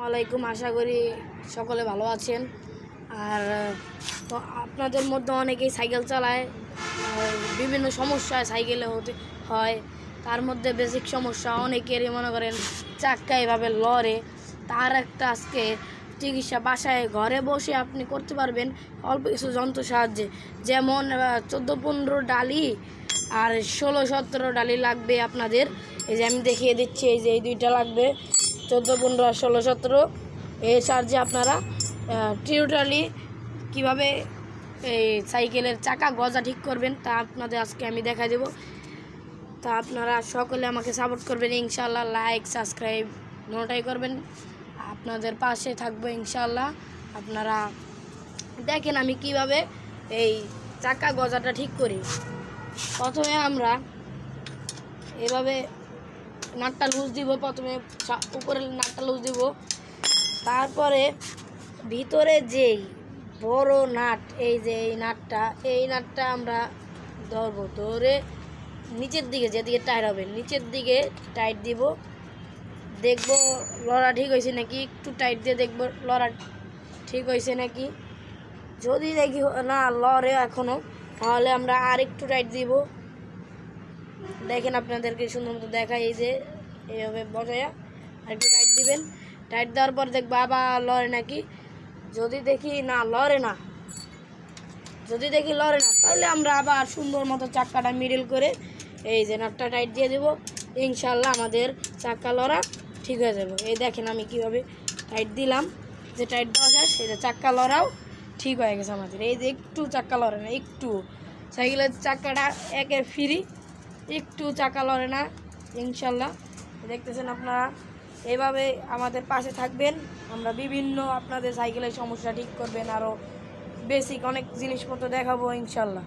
আলাইকুম, আশা করি সকলে ভালো আছেন। আর তো আপনাদের মধ্যে অনেকেই সাইকেল চালায়, বিভিন্ন সমস্যা সাইকেলে হতে হয়। তার মধ্যে বেসিক সমস্যা অনেকেরই মনে করেন চাক্কা এভাবে লড়ে, তার একটা আজকে চিকিৎসা বাসায় ঘরে বসে আপনি করতে পারবেন অল্প কিছু যন্ত্র সাহায্যে। যেমন 14-15 ডালি আর 16-17 ডালি লাগবে আপনাদের। এই যে আমি দেখিয়ে দিচ্ছি, এই যে এই দুইটা লাগবে, 14-15 আর 16-17। এই সাহায্যে আপনারা টিউটোরিয়ালি কীভাবে এই সাইকেলের চাকা গজা ঠিক করবেন তা আপনাদের আজকে আমি দেখা দেব। তা আপনারা সকলে আমাকে সাপোর্ট করবেন ইনশাআল্লাহ, লাইক সাবস্ক্রাইব নোটাই করবেন, আপনাদের পাশে থাকবো ইনশাআল্লাহ। আপনারা দেখেন আমি কিভাবে এই চাকা গজাটা ঠিক করি। প্রথমে আমরা এভাবে নাটটা লুজ দিব, প্রথমে উপরে নাটটা লুজ দিব, তারপরে ভিতরে যেই বড় নাট, এই যে এই নাটটা আমরা ধরবো, ধরে নিচের দিকে যেদিকে টাইট হবে নিচের দিকে টাইট দিব। দেখব লড়া ঠিক হয়েছে নাকি, একটু টাইট দিয়ে দেখব লড়া ঠিক হয়েছে নাকি। যদি দেখি না লড়ে এখনও, তাহলে আমরা আর একটু টাইট দিব। দেখেন আপনাদেরকে সুন্দর মতো দেখা, এই যে এইভাবে বসায়া আর একটু টাইট দিবেন। টাইট দেওয়ার পর দেখবো আবার লড়ে নাকি। যদি দেখি লড়ে না, তাহলে আমরা আবার সুন্দর মতো চাক্কাটা মিডল করে এই যে নাটটা টাইট দিয়ে দেবো। ইনশাল্লাহ আমাদের চাক্কা লড়া ঠিক হয়ে যাবে। এই দেখেন আমি কিভাবে টাইট দিলাম, যে টাইট দেওয়া যায় সেই যে চাক্কা লড়াও ঠিক হয়ে গেছে আমাদের। এই যে একটু চাক্কা লড়ে না, একটু সাইকেলের চাক্কাটা একের ফ্রি, একটু চাকা লড়ে না। ইনশাল্লাহ দেখতেছেন আপনারা, এইভাবে আমাদের পাশে থাকবেন। আমরা বিভিন্ন আপনাদের সাইকেলের সমস্যা ঠিক করবেন, আরও বেসিক অনেক জিনিসপত্র দেখাবো ইনশাল্লাহ।